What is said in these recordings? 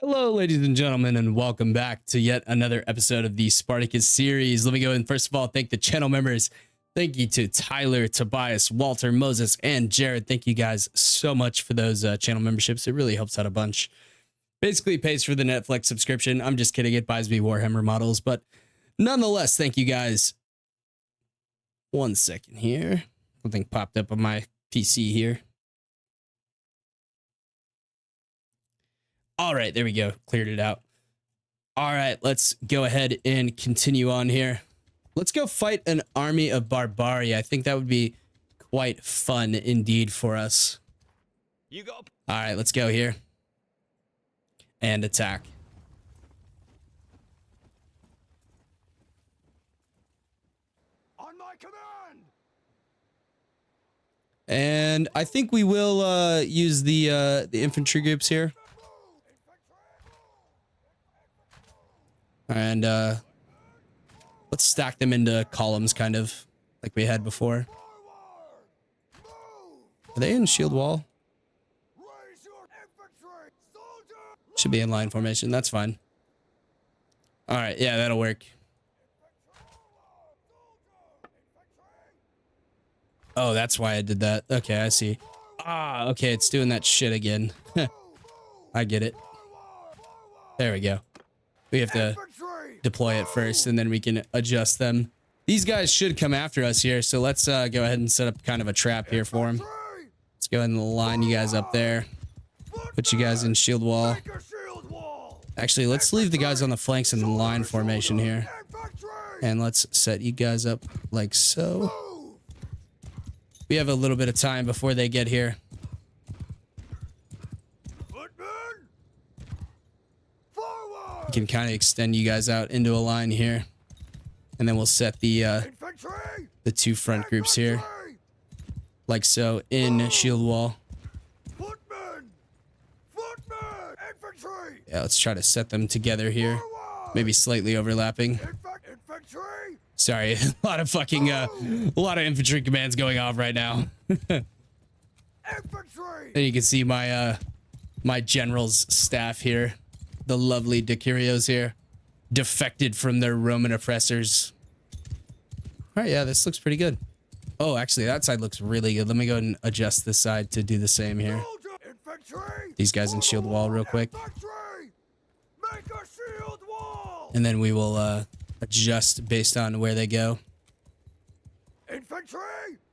Hello, ladies and gentlemen, and welcome back to yet another episode of the Spartacus series. Let me go and first of all thank the channel members. Thank you to Tyler, Tobias, Walter, Moses, and Jared. Thank you guys so much for those channel memberships. It really helps out a bunch. Basically pays for the Netflix subscription. I'm just kidding. It buys me Warhammer models, but nonetheless, thank you guys. 1 second here. Something popped up on my PC here. All right, there we go. Cleared it out. All right, let's go ahead and continue on here. Let's go fight an army of Barbaria. I think that would be quite fun indeed for us. You go. All right, let's go here. And attack. On my command. And I think we will use the infantry groups here. And let's stack them into columns, kind of like we had before. Are they in shield wall? Should be in line formation. That's fine. All right. Yeah, that'll work. Oh, that's why I did that. Okay, I see. Ah, okay. It's doing that shit again. I get it. There we go. We have to deploy it first, and then we can adjust them. These guys should come after us here, so let's go ahead and set up kind of a trap here for them. Let's go ahead and line you guys up there. Put you guys in shield wall. Actually, let's leave the guys on the flanks in the line formation here. And let's set you guys up like so. We have a little bit of time before they get here. We can kind of extend you guys out into a line here. And then we'll set the two front groups here. Like so, in shield wall. Yeah, let's try to set them together here. Maybe slightly overlapping. Sorry, a lot of fucking, a lot of infantry commands going off right now. And you can see my, my general's staff here. The lovely Decurios here. Defected from their Roman oppressors. All right, yeah, this looks pretty good. Oh, actually, that side looks really good. Let me go ahead and adjust this side to do the same here. These guys in shield wall real quick. And then we will adjust based on where they go. All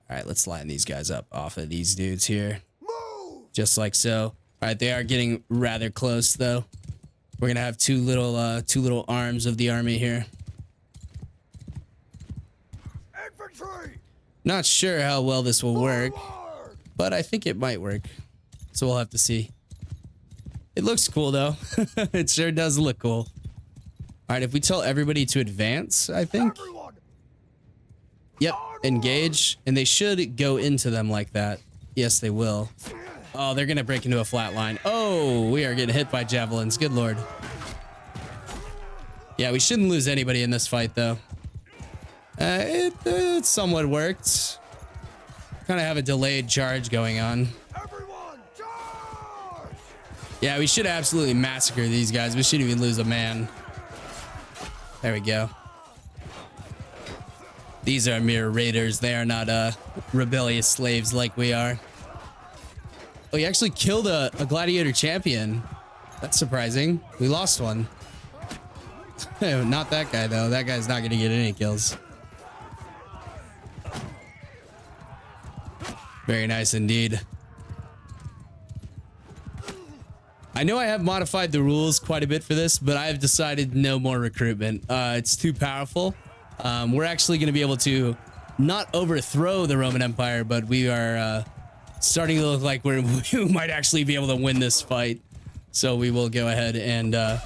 right, let's line these guys up off of these dudes here. Just like so. All right, they are getting rather close, though. We're gonna have two little arms of the army here. Not sure how well this will work, but I think it might work. So we'll have to see. It looks cool though. It sure does look cool. All right, if we tell everybody to advance, I think. Yep, engage, and they should go into them like that. Yes, they will. Oh, they're gonna break into a flat line. Oh, we are getting hit by javelins. Good lord. Yeah, we shouldn't lose anybody in this fight, though. It somewhat worked. Kind of have a delayed charge going on. Yeah, we should absolutely massacre these guys. We shouldn't even lose a man. There we go. These are mere raiders. They are not rebellious slaves like we are. Oh, he actually killed a gladiator champion. That's surprising. We lost one. Not that guy, though. That guy's not going to get any kills. Very nice indeed. I know I have modified the rules quite a bit for this, but I have decided no more recruitment. It's too powerful. We're actually going to be able to not overthrow the Roman Empire, but we are starting to look like we might actually be able to win this fight. So we will go ahead and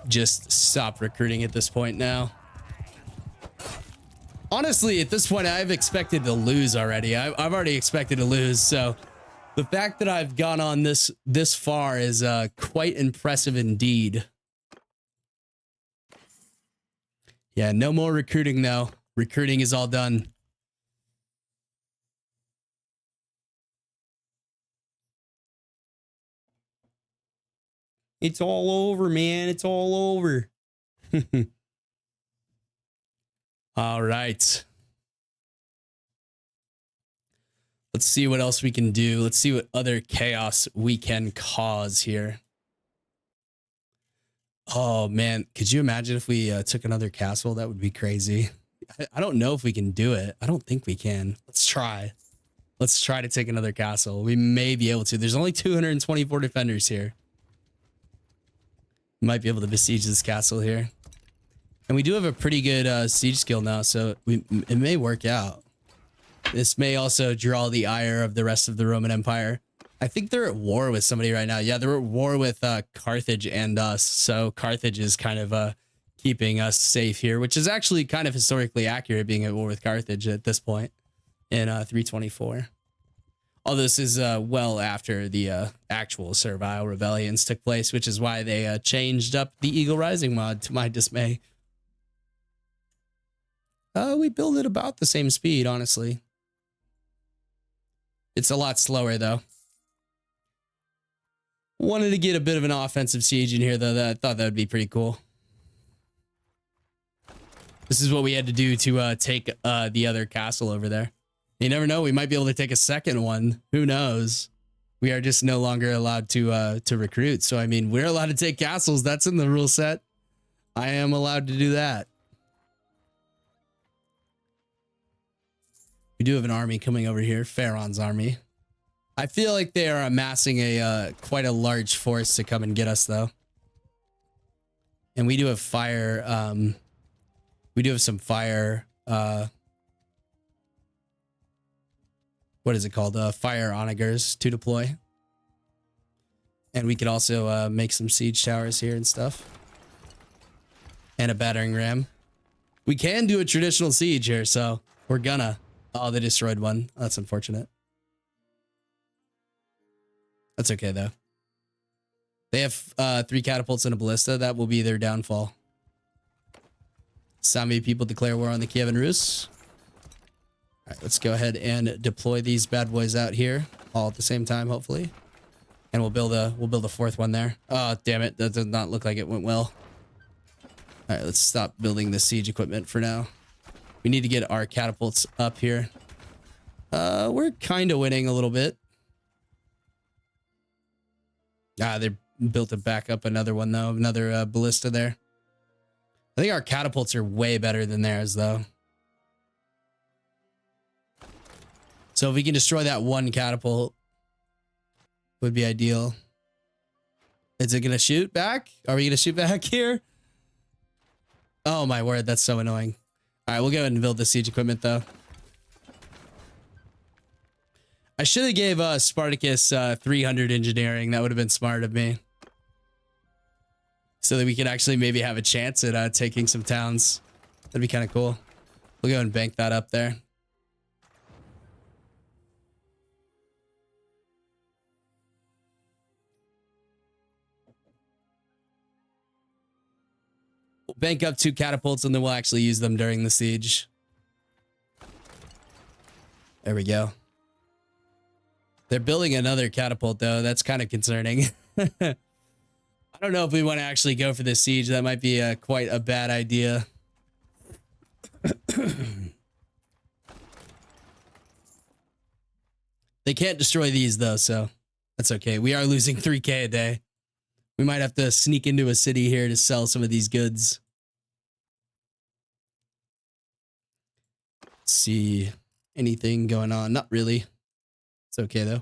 just stop recruiting at this point now. Honestly, at this point, I've expected to lose already. I've already expected to lose. So the fact that I've gone on this far is quite impressive indeed. Yeah, no more recruiting though. Recruiting is all done. It's all over, man. It's all over. All right. Let's see what else we can do. Let's see what other chaos we can cause here. Oh, man. Could you imagine if we took another castle? That would be crazy. I don't know if we can do it. I don't think we can. Let's try. Let's try to take another castle. We may be able to. There's only 224 defenders here. Might be able to besiege this castle here. And we do have a pretty good siege skill now, so it may work out. This may also draw the ire of the rest of the Roman Empire. I think they're at war with somebody right now. Yeah, they're at war with Carthage and us. So Carthage is kind of keeping us safe here, which is actually kind of historically accurate, being at war with Carthage at this point in 324. All this is well after the actual Servile rebellions took place, which is why they changed up the Eagle Rising mod, to my dismay. We build at about the same speed, honestly. It's a lot slower, though. Wanted to get a bit of an offensive siege in here, though. I thought that would be pretty cool. This is what we had to do to take the other castle over there. You never know. We might be able to take a second one. Who knows? We are just no longer allowed to recruit. So, I mean, we're allowed to take castles. That's in the rule set. I am allowed to do that. We do have an army coming over here. Pharaon's army. I feel like they are amassing a quite a large force to come and get us, though. And we do have fire. We do have some fire. What is it called? Fire onagers to deploy. And we could also make some siege towers here and stuff. And a battering ram. We can do a traditional siege here, so we're gonna. Oh, they destroyed one. That's unfortunate. That's okay, though. They have 3 catapults and a ballista. That will be their downfall. Sami people declare war on the Kievan Rus. All right, let's go ahead and deploy these bad boys out here all at the same time, hopefully. And we'll build a 4th one there. Oh, damn it. That does not look like it went well. All right, let's stop building the siege equipment for now. We need to get our catapults up here. We're kind of winning a little bit. Ah, they built it back up another one, though. Another ballista there. I think our catapults are way better than theirs, though. So if we can destroy that one catapult, would be ideal. Is it going to shoot back? Are we going to shoot back here? Oh, my word. That's so annoying. All right, we'll go ahead and build the siege equipment, though. I should have gave Spartacus 300 engineering. That would have been smart of me. So that we could actually maybe have a chance at taking some towns. That'd be kind of cool. We'll go and bank that up there. We'll bank up 2 catapults and then we'll actually use them during the siege. There we go. They're building another catapult, though. That's kind of concerning. I don't know if we want to actually go for this siege. That might be quite a bad idea. They can't destroy these, though, so that's okay. We are losing 3K a day. We might have to sneak into a city here to sell some of these goods. Let's see. Anything going on? Not really. It's okay, though.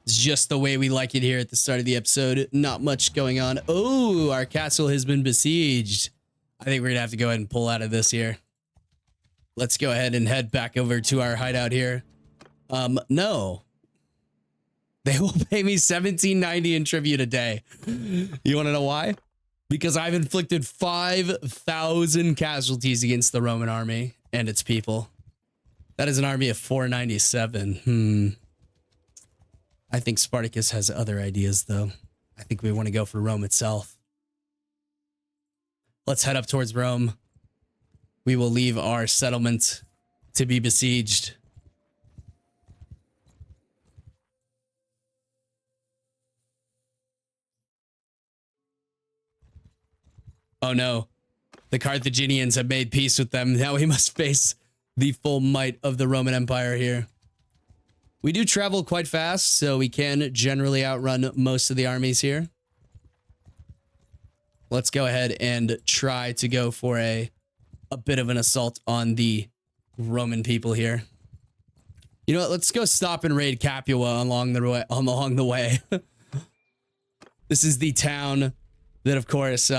It's just the way we like it here at the start of the episode. Not much going on. Oh, our castle has been besieged. I think we're going to have to go ahead and pull out of this here. Let's go ahead and head back over to our hideout here. No. They will pay me $17.90 in tribute a day. You want to know why? Because I've inflicted 5,000 casualties against the Roman army and its people. That is an army of 497. I think Spartacus has other ideas, though. I think we want to go for Rome itself. Let's head up towards Rome. We will leave our settlement to be besieged. Oh no. The Carthaginians have made peace with them. Now we must face the full might of the Roman Empire here. We do travel quite fast, so we can generally outrun most of the armies here. Let's go ahead and try to go for a bit of an assault on the Roman people here. You know what? Let's go stop and raid Capua along the way. This is the town that, of course,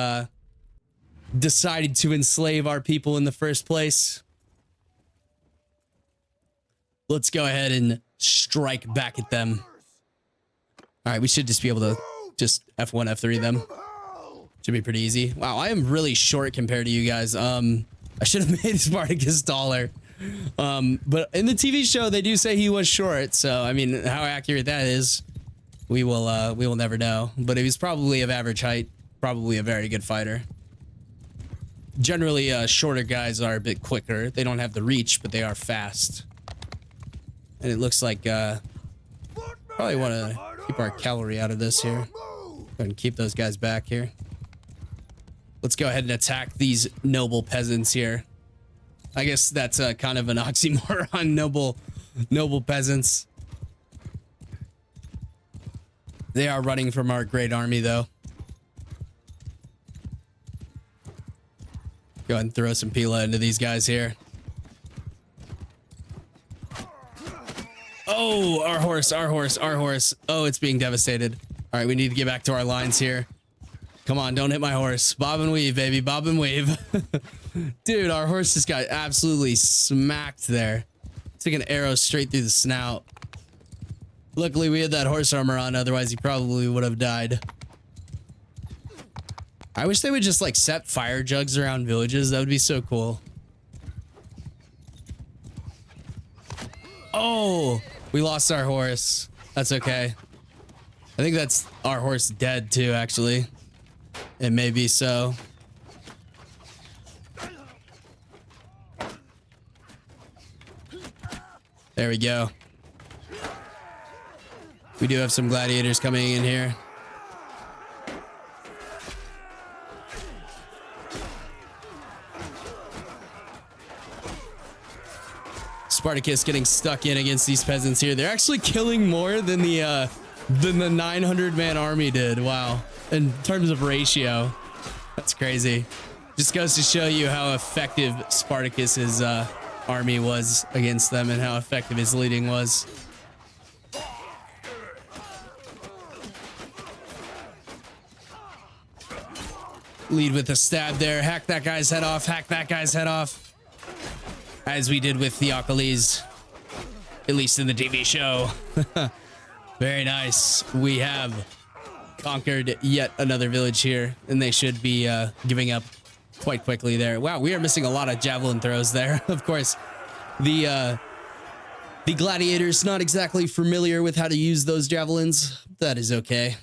decided to enslave our people in the first place. Let's go ahead and strike back at them. All right, we should just be able to just F1, F3 them. Should be pretty easy. Wow, I am really short compared to you guys. I should have made Spartacus taller. But in the TV show, they do say he was short. So, I mean, how accurate that is, we will never know. But he was probably of average height, probably a very good fighter. Generally, shorter guys are a bit quicker. They don't have the reach, but they are fast. And it looks like probably want to keep our cavalry out of this here. Go ahead and keep those guys back here. Let's go ahead and attack these noble peasants here. I guess that's kind of an oxymoron, noble peasants. They are running from our great army, though. Go ahead and throw some Pila into these guys here. Oh, our horse. Oh, it's being devastated. All right, we need to get back to our lines here. Come on, don't hit my horse. Bob and weave, baby. Bob and weave. Dude, our horse just got absolutely smacked there. Took an arrow straight through the snout. Luckily, we had that horse armor on. Otherwise, he probably would have died. I wish they would just, like, set fire jugs around villages. That would be so cool. Oh, we lost our horse. That's okay. I think that's our horse dead, too, actually. It may be so. There we go. We do have some gladiators coming in here. Spartacus getting stuck in against these peasants here. They're actually killing more than the 900-man army did. Wow. In terms of ratio. That's crazy. Just goes to show you how effective Spartacus's army was against them and how effective his leading was. Lead with a stab there. Hack that guy's head off. Hack that guy's head off. As we did with Theocles, at least in the TV show. Very nice. We have conquered yet another village here, and they should be giving up quite quickly there. Wow, we are missing a lot of javelin throws there. Of course, the gladiator's not exactly familiar with how to use those javelins. That is okay.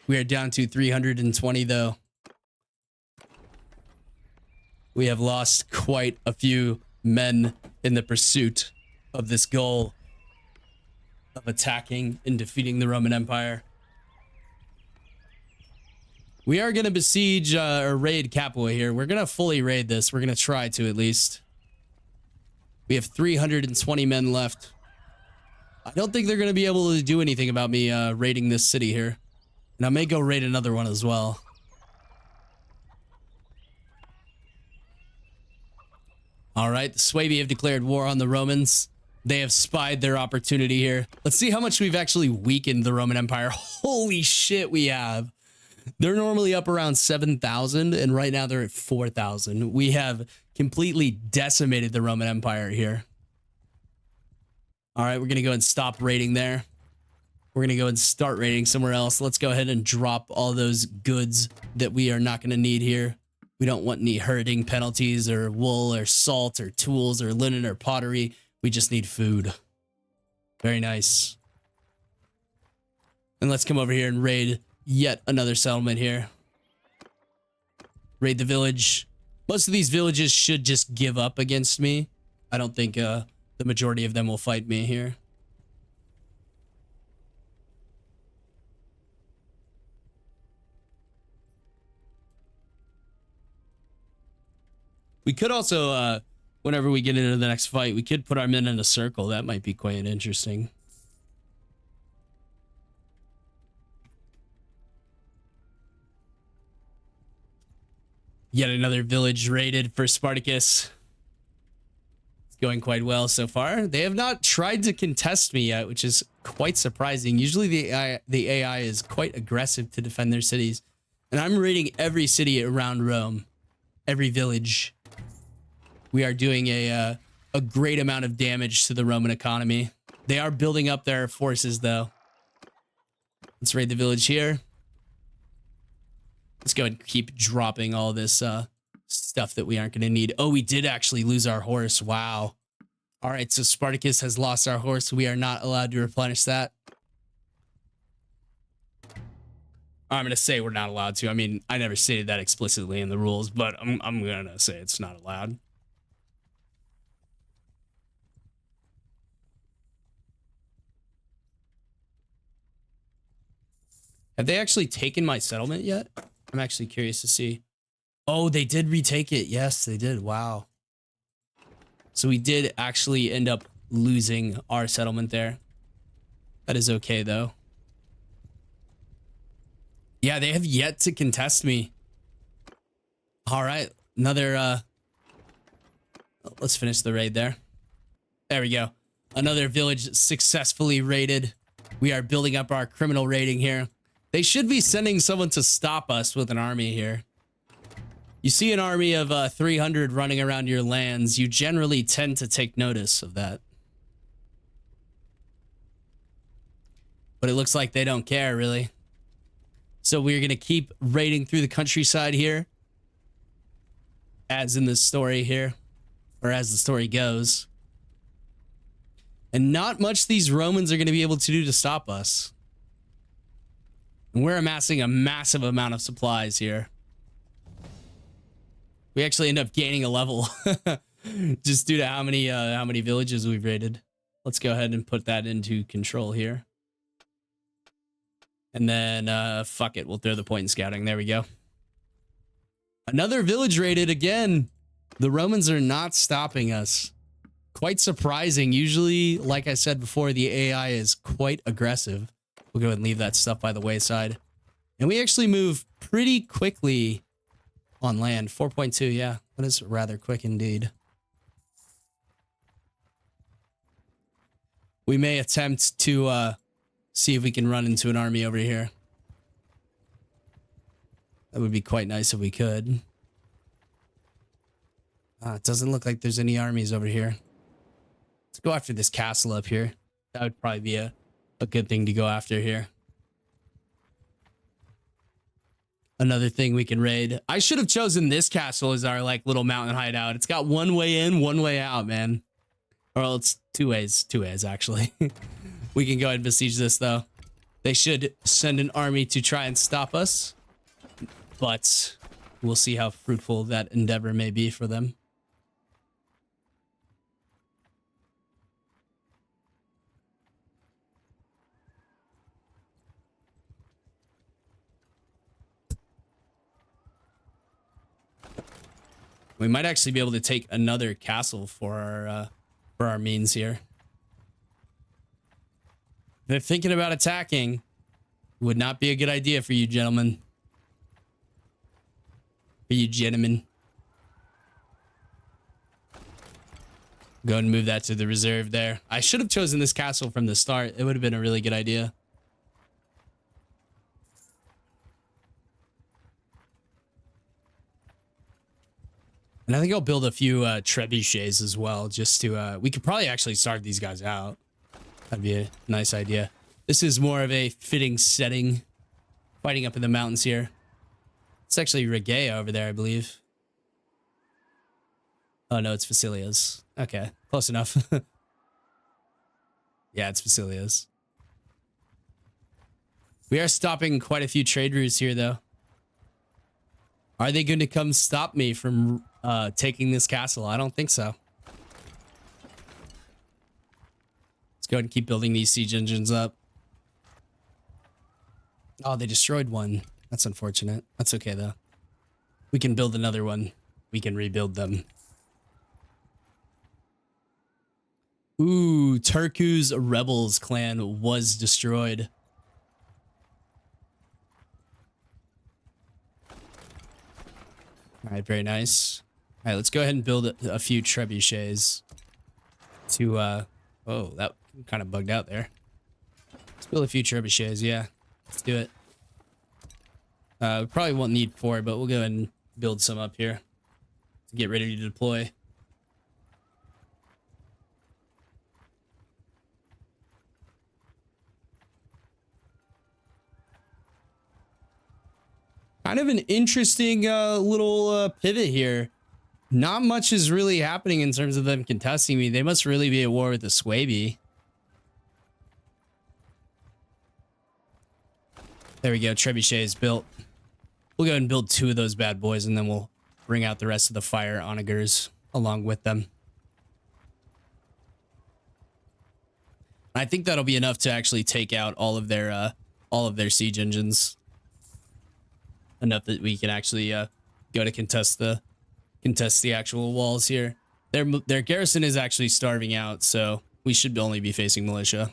We are down to 320 though. We have lost quite a few men in the pursuit of this goal of attacking and defeating the Roman Empire. We are going to besiege or raid Capua here. We're going to fully raid this. We're going to try to, at least. We have 320 men left. I don't think they're going to be able to do anything about me raiding this city here. And I may go raid another one as well. All right, the Suevi have declared war on the Romans. They have spied their opportunity here. Let's see how much we've actually weakened the Roman Empire. Holy shit, we have. They're normally up around 7,000, and right now they're at 4,000. We have completely decimated the Roman Empire here. All right, we're going to go and stop raiding there. We're going to go and start raiding somewhere else. Let's go ahead and drop all those goods that we are not going to need here. We don't want any herding penalties or wool or salt or tools or linen or pottery. We just need food. Very nice. And let's come over here and raid yet another settlement here. Raid the village. Most of these villages should just give up against me. I don't think the majority of them will fight me here. We could also, whenever we get into the next fight, we could put our men in a circle. That might be quite interesting. Yet another village raided for Spartacus. It's going quite well so far. They have not tried to contest me yet, which is quite surprising. Usually the AI is quite aggressive to defend their cities. And I'm raiding every city around Rome. Every village. We are doing a great amount of damage to the Roman economy. They are building up their forces, though. Let's raid the village here. Let's go and keep dropping all this stuff that we aren't going to need. Oh, we did actually lose our horse. Wow. All right, so Spartacus has lost our horse. We are not allowed to replenish that. I'm going to say we're not allowed to. I mean, I never stated that explicitly in the rules, but I'm going to say it's not allowed. Have they actually taken my settlement yet? I'm actually curious to see. Oh, they did retake it. Yes, they did. Wow. So we did actually end up losing our settlement there. That is okay, though. Yeah, they have yet to contest me. All right. Another, let's finish the raid there. There we go. Another village successfully raided. We are building up our criminal rating here. They should be sending someone to stop us with an army here. You see an army of 300 running around your lands, you generally tend to take notice of that. But it looks like they don't care, really. So we're going to keep raiding through the countryside here. As in the story here. Or as the story goes. And not much these Romans are going to be able to do to stop us. And we're amassing a massive amount of supplies here. We actually end up gaining a level just due to how many villages we've raided. Let's go ahead and put that into control here. And then, fuck it. We'll throw the point in scouting. There we go. Another village raided again. The Romans are not stopping us. Quite surprising. Usually, like I said before, the AI is quite aggressive. We'll go ahead and leave that stuff by the wayside. And we actually move pretty quickly on land. 4.2, yeah. That is rather quick indeed. We may attempt to see if we can run into an army over here. That would be quite nice if we could. It doesn't look like there's any armies over here. Let's go after this castle up here. That would probably be a good thing to go after here. Another thing we can raid. I should have chosen this castle as our like little mountain hideout. It's got one way in, one way out, man. Or it's two ways actually. We can go ahead and besiege this though. They should send an army to try and stop us, but we'll see how fruitful that endeavor may be for them. We might actually be able to take another castle for our means here. They're thinking about attacking. Would not be a good idea for you gentlemen. For you gentlemen. Go and move that to the reserve there. I should have chosen this castle from the start. It would have been a really good idea. And I think I'll build a few trebuchets as well, just to, we could probably actually start these guys out. That'd be a nice idea. This is more of a fitting setting. Fighting up in the mountains here. It's actually Regaea over there, I believe. Oh no, it's Facilia's. Okay, close enough. Yeah, it's Facilia's. We are stopping quite a few trade routes here, though. Are they going to come stop me from taking this castle? I don't think so. Let's go ahead and keep building these siege engines up. Oh, they destroyed one. That's unfortunate. That's okay, though. We can build another one. we can rebuild them. Ooh, Turku's Rebels clan was destroyed. All right, very nice. All right, let's go ahead and build a few trebuchets to, oh, that kind of bugged out there. Let's build a few trebuchets, yeah. Let's do it. We probably won't need 4, but we'll go ahead and build some up here to get ready to deploy. Kind of an interesting little pivot here. Not much is really happening in terms of them contesting me. They must really be at war with the Swaby. There we go. Trebuchet is built. We'll go ahead and build 2 of those bad boys, and then we'll bring out the rest of the fire onagers along with them. I think that'll be enough to actually take out all of their siege engines. Enough that we can actually go to contest the actual walls here. Their garrison is actually starving out, so we should only be facing militia.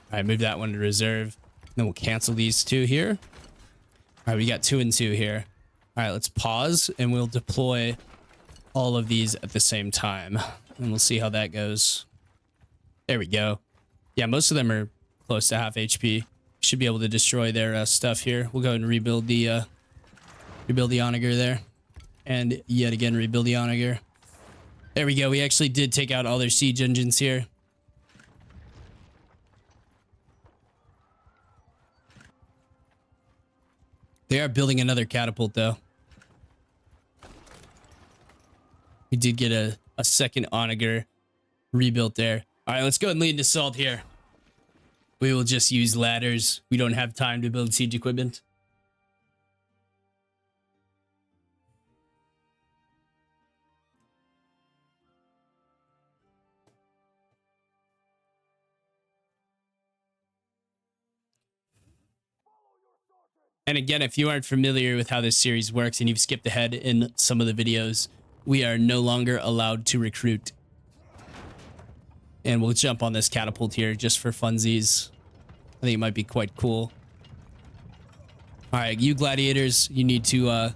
All right, move that one to reserve. Then we'll cancel these 2 here. All right, we got 2 and 2 here. All right, let's pause and we'll deploy all of these at the same time, and we'll see how that goes. There we go. Yeah, most of them are close to half HP. Should be able to destroy their stuff here. We'll go ahead and rebuild the onager there, and yet again rebuild the onager. There we go. We actually did take out all their siege engines here. They are building another catapult though. We did get a second onager rebuilt there. All right, let's go and lead an assault here. We will just use ladders. We don't have time to build siege equipment. And again, if you aren't familiar with how this series works and you've skipped ahead in some of the videos, we are no longer allowed to recruit. And we'll jump on this catapult here just for funsies. I think it might be quite cool. All right, you gladiators, you need to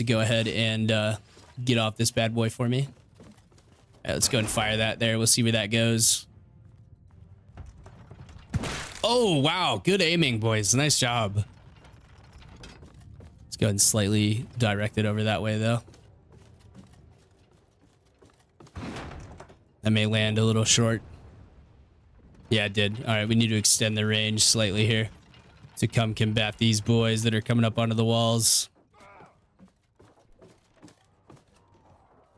go ahead and get off this bad boy for me. All right, let's go and fire that there. We'll see where that goes. Oh, wow. Good aiming, boys. Nice job. Let's go ahead and slightly direct it over that way, though. That may land a little short. Yeah, it did. All right, we need to extend the range slightly here to come combat these boys that are coming up onto the walls.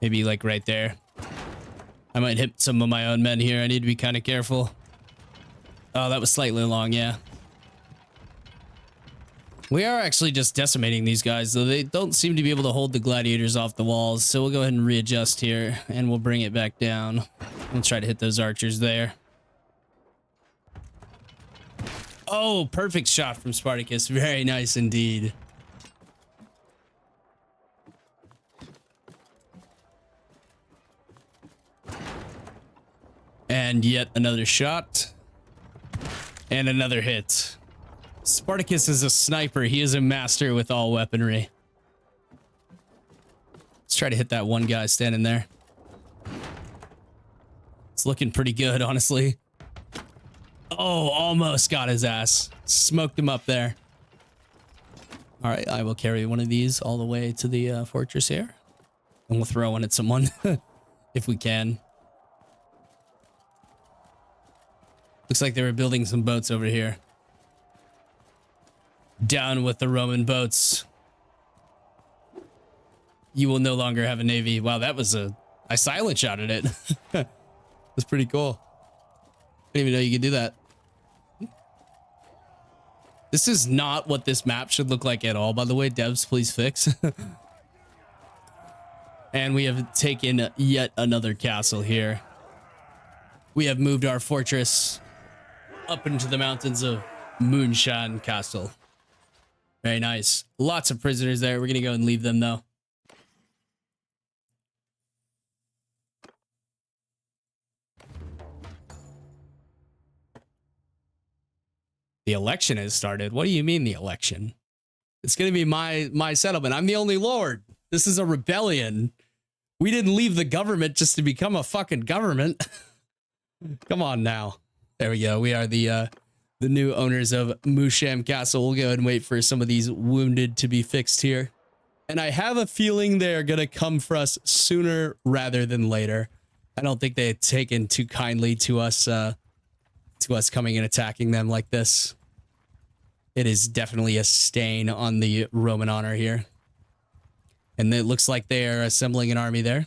Maybe like right there. I might hit some of my own men here. I need to be kind of careful. Oh, that was slightly long, yeah. We are actually just decimating these guys, though they don't seem to be able to hold the gladiators off the walls. So we'll go ahead and readjust here, and we'll bring it back down. We'll try to hit those archers there. Oh, perfect shot from Spartacus. Very nice indeed. And yet another shot. And another hit. Spartacus is a sniper. He is a master with all weaponry. Let's try to hit that one guy standing there. It's looking pretty good, honestly. Oh, almost got his ass. Smoked him up there. All right, I will carry one of these all the way to the fortress here. And we'll throw one at someone if we can. Looks like they were building some boats over here. Down with the Roman boats. You will no longer have a navy. Wow, that was I silent shotted it. That's pretty cool. I didn't even know you could do that. This is not what this map should look like at all, by the way. Devs, please fix. And we have taken yet another castle here. we have moved our fortress up into the mountains of Moonshine Castle. Very nice. Lots of prisoners there. We're going to go and leave them, though. The election has started. What do you mean the election? It's going to be my settlement. I'm the only lord. This is a rebellion. We didn't leave the government just to become a fucking government. Come on now. There we go. We are the new owners of Moosham Castle. We'll go ahead and wait for some of these wounded to be fixed here. And I have a feeling they're going to come for us sooner rather than later. I don't think they had taken too kindly to us coming and attacking them like this. It is definitely a stain on the Roman honor here. And it looks like they are assembling an army there.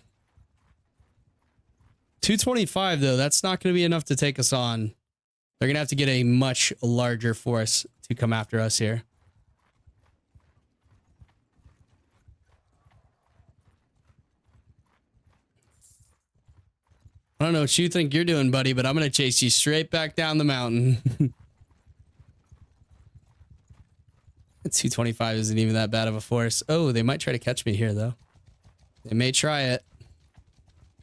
225, though, that's not going to be enough to take us on. They're going to have to get a much larger force to come after us here. I don't know what you think you're doing, buddy, but I'm going to chase you straight back down the mountain. 225 isn't even that bad of a force. Oh, they might try to catch me here, though. They may try it.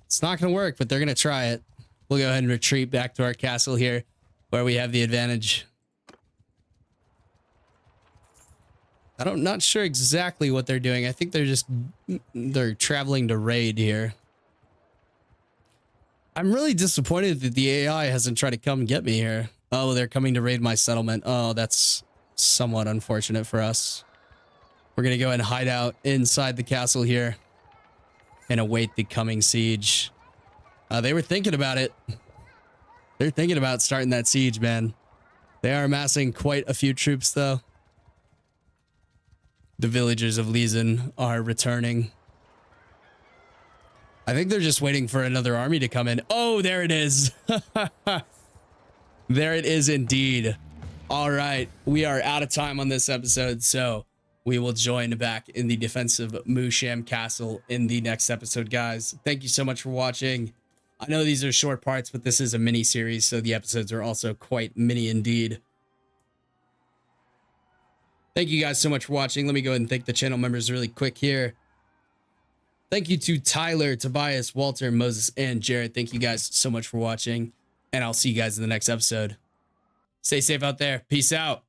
It's not going to work, but they're going to try it. We'll go ahead and retreat back to our castle here, where we have the advantage. I'm not sure exactly what they're doing. I think they're traveling to raid here. I'm really disappointed that the AI hasn't tried to come get me here. Oh, they're coming to raid my settlement. Oh, that's somewhat unfortunate for us. We're going to go ahead and hide out inside the castle here and await the coming siege. They were thinking about it. They're thinking about starting that siege, man. They are amassing quite a few troops, though. The villagers of Leeson are returning. I think they're just waiting for another army to come in. Oh, there it is. There it is indeed. All right, we are out of time on this episode, so we will join back in the defense of Moosham Castle in the next episode, guys. Thank you so much for watching. I know these are short parts, but this is a mini series, so the episodes are also quite mini indeed. Thank you guys so much for watching. Let me go ahead and thank the channel members really quick here. Thank you to Tyler, Tobias, Walter, Moses, and Jared. Thank you guys so much for watching, and I'll see you guys in the next episode. Stay safe out there. Peace out.